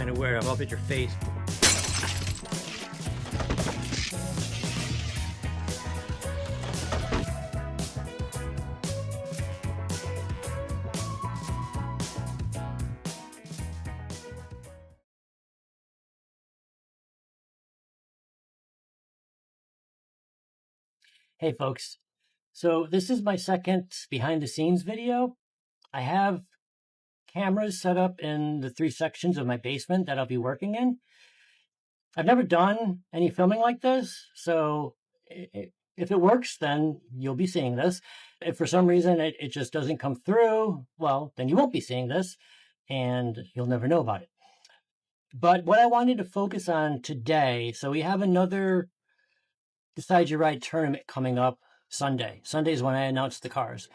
kind of weird. I'm up at your face. Hey folks, so this is my second behind the scenes video. I have cameras set up in the 3 sections of my basement that I'll be working in. I've never done any filming like this, so if it works, then you'll be seeing this. If for some reason it just doesn't come through, well, then you won't be seeing this and you'll never know about it. But what I wanted to focus on today, so we have another Decide Your Ride tournament coming up Sunday. Sunday is when I announce the cars.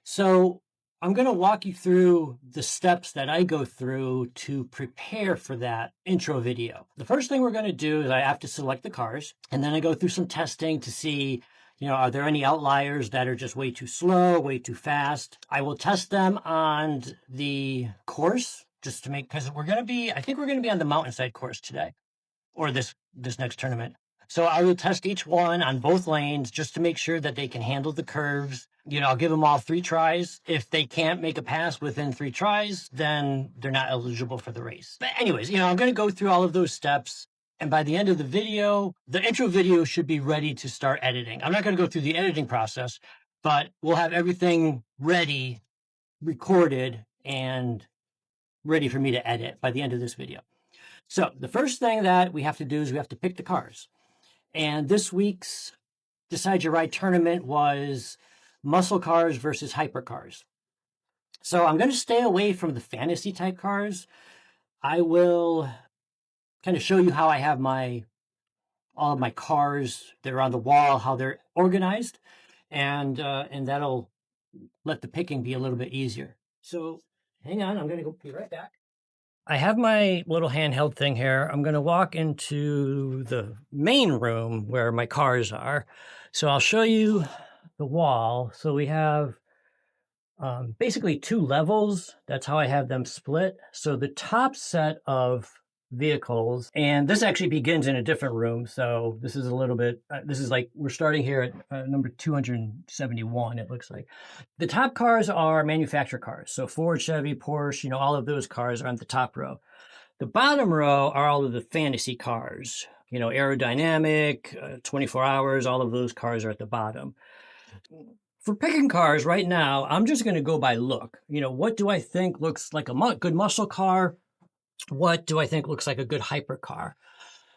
So I'm going to walk you through the steps that I go through to prepare for that intro video. The first thing we're going to do is I have to select the cars, and then I go through some testing to see, are there any outliers that are just way too slow, way too fast? I will test them on the course just to make, because I think we're going to be on the mountainside course today, or this next tournament. So I will test each one on both lanes just to make sure that they can handle the curves. I'll give them all 3 tries. If they can't make a pass within 3 tries, then they're not eligible for the race. But anyways, I'm going to go through all of those steps. And by the end of the video, the intro video should be ready to start editing. I'm not going to go through the editing process, but we'll have everything ready, recorded, and ready for me to edit by the end of this video. So the first thing that we have to do is we have to pick the cars. And this week's Decide Your Ride tournament was muscle cars versus hypercars. So I'm going to stay away from the fantasy type cars. I will kind of show you how I have all of my cars that are on the wall, how they're organized, and that'll let the picking be a little bit easier. So hang on, I'm going to be right back. I have my little handheld thing here. I'm going to walk into the main room where my cars are. So I'll show you the wall. So we have basically 2 levels. That's how I have them split. So the top set of vehicles, and this actually begins in a different room. So this is a little bit, this is like, we're starting here at number 271, it looks like. The top cars are manufacturer cars. So Ford, Chevy, Porsche, all of those cars are on the top row. The bottom row are all of the fantasy cars, aerodynamic, 24 hours, all of those cars are at the bottom. For picking cars right now, I'm just going to go by look. What do I think looks like a good muscle car? What do I think looks like a good hypercar?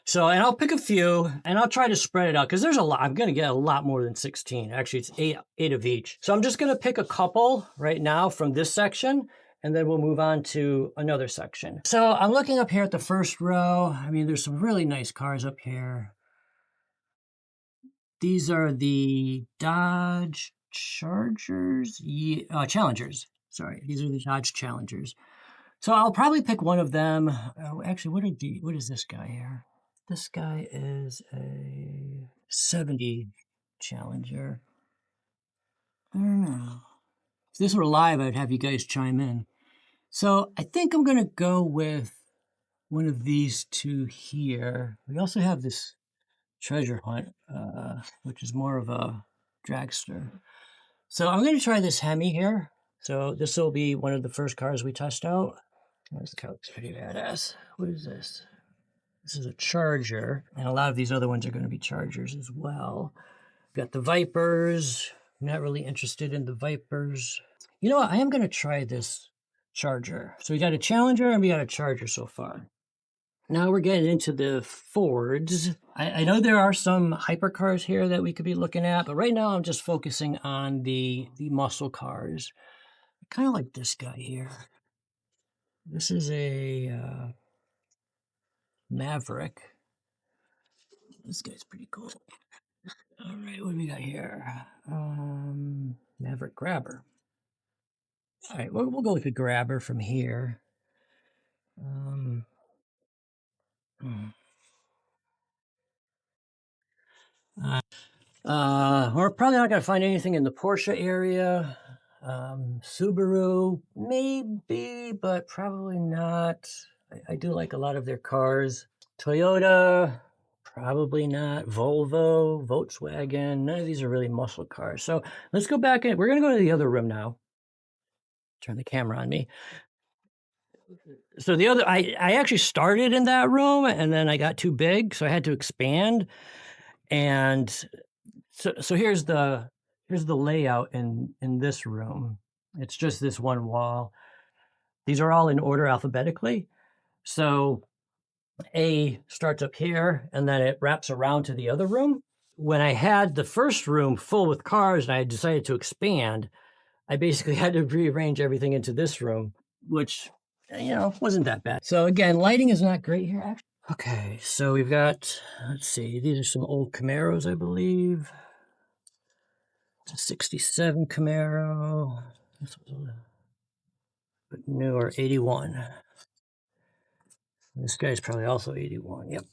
So, and I'll pick a few and I'll try to spread it out because there's a lot. I'm going to get a lot more than 16. Actually, it's eight of each. So I'm just going to pick a couple right now from this section, and then we'll move on to another section. So I'm looking up here at the first row. I mean, there's some really nice cars up here. These are the Dodge Challengers. Sorry, these are the Dodge Challengers. So I'll probably pick one of them. Actually, what is this guy here? This guy is a 70 Challenger. I don't know. If this were live, I'd have you guys chime in. So I think I'm going to go with one of these 2 here. We also have this Treasure Hunt, which is more of a dragster. So I'm going to try this Hemi here. So this will be one of the first cars we test out. This car looks pretty badass. What is this? This is a Charger, and a lot of these other ones are going to be Chargers as well. Got the Vipers. I'm not really interested in the Vipers. You know what? I am going to try this Charger. So we got a Challenger and we got a Charger so far. Now we're getting into the Fords. I know there are some hypercars here that we could be looking at, but right now I'm just focusing on the muscle cars. I kind of like this guy here. This is a Maverick. This guy's pretty cool. All right, what do we got here? Maverick Grabber. All right, we'll go with the Grabber from here. We're probably not going to find anything in the Porsche area. Subaru, maybe, but probably not. I do like a lot of their cars. Toyota, probably not. Volvo, Volkswagen, none of these are really muscle cars. So let's go back in. We're going to go to the other room now. Turn the camera on me. So the other, I actually started in that room and then I got too big, so I had to expand. And so here's the layout in this room. It's just this one wall. These are all in order alphabetically. So A starts up here and then it wraps around to the other room. When I had the first room full with cars and I decided to expand, I basically had to rearrange everything into this room, which, wasn't that bad. So again, lighting is not great here, actually. Okay, so we've got, let's see, these are some old Camaros, I believe. It's a 67 Camaro. This was a newer 81. This guy's probably also 81. Yep.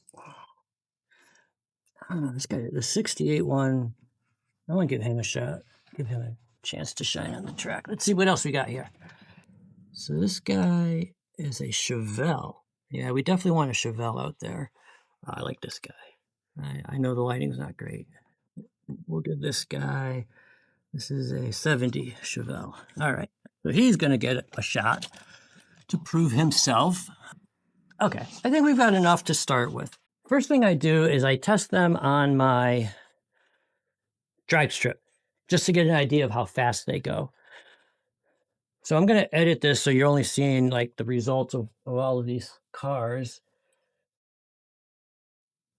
This guy, the 68 one, I want to give him a shot. Give him a chance to shine on the track. Let's see what else we got here. So this guy is a Chevelle. Yeah, we definitely want a Chevelle out there. I like this guy. I know the lighting's not great. We'll give this guy, this is a 70 Chevelle. All right, so he's going to get a shot to prove himself. Okay, I think we've got enough to start with. First thing I do is I test them on my dragstrip just to get an idea of how fast they go. So I'm going to edit this so you're only seeing like the results of all of these cars.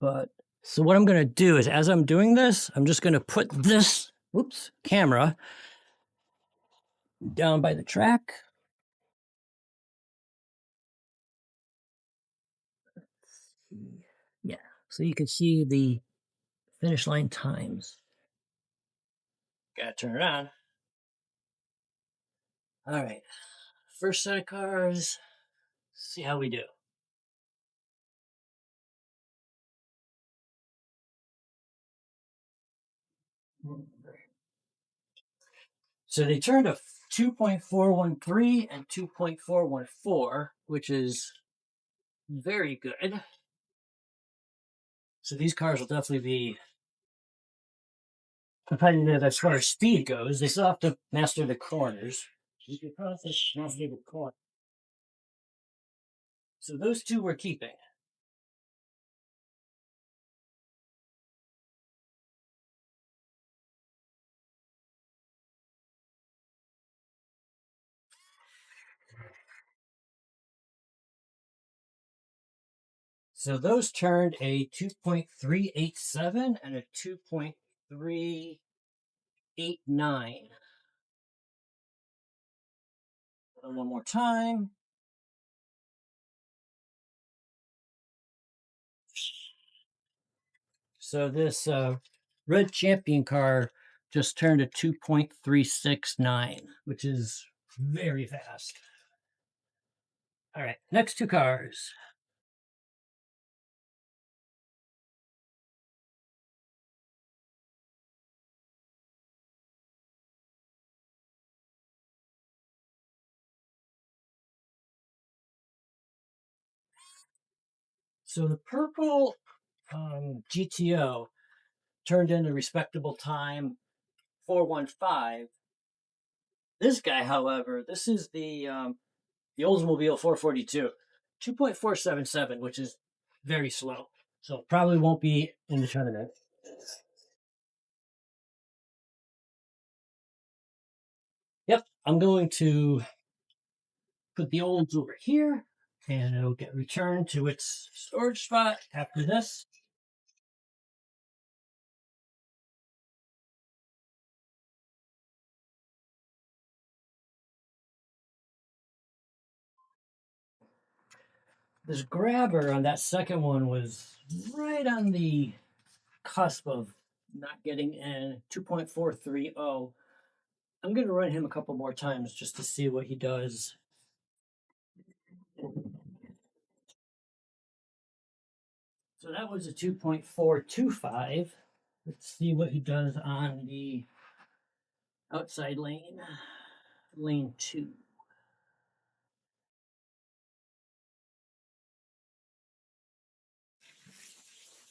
But so what I'm going to do is as I'm doing this, I'm just going to put this camera down by the track. Yeah, so you can see the finish line times. Gotta turn it on. All right, first set of cars. See how we do. So they turned a 2.413 and 2.414, which is very good. So these cars will definitely be competitive as far as speed goes. They still have to master the corners. You can probably master the corner. So those two we're keeping. So those turned a 2.387 and a 2.389. One more time. So this red champion car just turned a 2.369, which is very fast. All right, next two cars. So the purple GTO turned in a respectable time, 415. This guy, however, this is the Oldsmobile 442, 2.477, which is very slow. So probably won't be in the tournament. Yep, I'm going to put the olds over here and it'll get returned to its storage spot after this. This grabber on that second one was right on the cusp of not getting in 2.430. I'm going to run him a couple more times just to see what he does. So that was a 2.425. Let's see what he does on the outside lane, lane 2.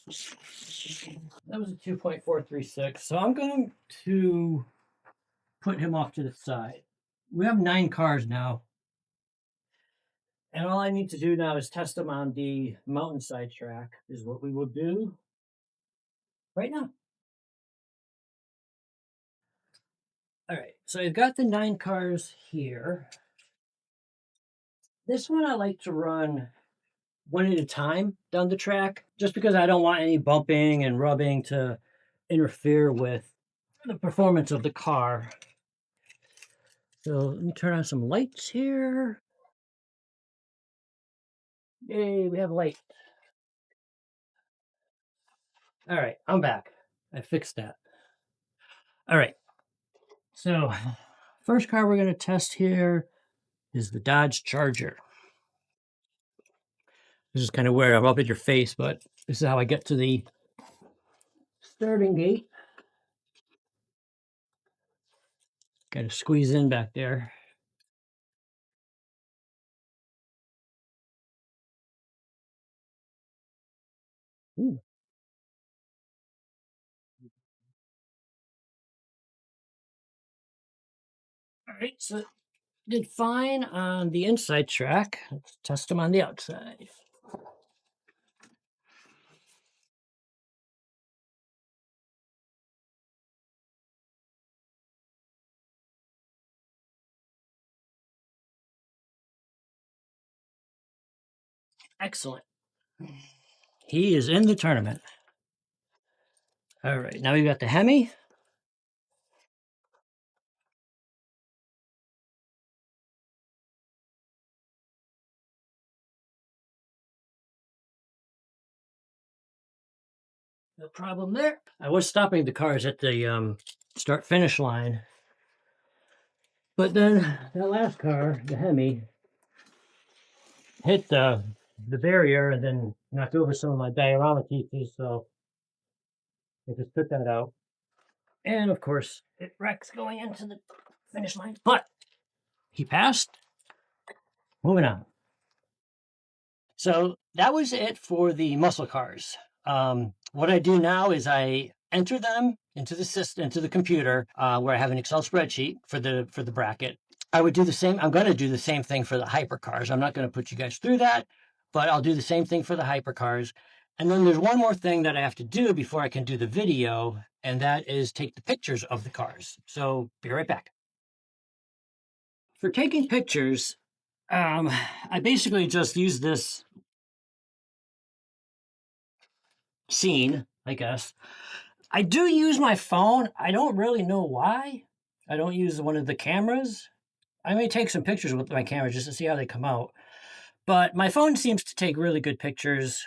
That was a 2.436. So I'm going to put him off to the side. We have 9 cars now. And all I need to do now is test them on the mountainside track, is what we will do right now. All right, so I've got the 9 cars here. This one I like to run one at a time down the track, just because I don't want any bumping and rubbing to interfere with the performance of the car. So let me turn on some lights here. Yay, we have light. All right, I'm back. I fixed that. All right, so first car we're going to test here is the Dodge Charger. This is kind of where I'm up at your face, but this is how I get to the starting gate. Got to squeeze in back there. Ooh. All right, so did fine on the inside track. Let's test them on the outside. Excellent. He is in the tournament. All right, now we've got the Hemi. No problem there. I was stopping the cars at the start-finish line. But then that last car, the Hemi, hit the barrier and then knocked over some of my diorama pieces, so I just took that out. And of course, it wrecks going into the finish line. But he passed. Moving on. So that was it for the muscle cars. What I do now is I enter them into the system, into the computer, where I have an Excel spreadsheet for the bracket. I would do the same. I'm going to do the same thing for the hypercars. I'm not going to put you guys through that, but I'll do the same thing for the hypercars. And then there's one more thing that I have to do before I can do the video, and that is take the pictures of the cars. So be right back. For taking pictures, I basically just use this scene, I guess. I do use my phone. I don't really know why. I don't use one of the cameras. I may take some pictures with my camera just to see how they come out. But my phone seems to take really good pictures.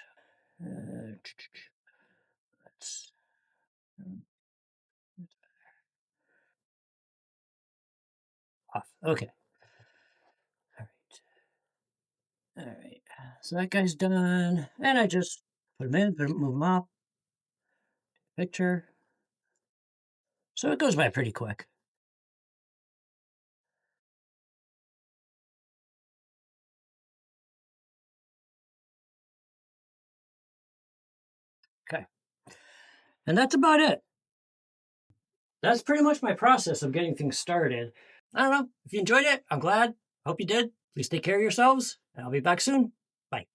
Let's off. Okay. All right. All right. So that guy's done. And I just put him in, move him up. Picture. So it goes by pretty quick. Okay. And that's about it. That's pretty much my process of getting things started. I don't know. If you enjoyed it, I'm glad. Hope you did. Please take care of yourselves, and I'll be back soon. Bye.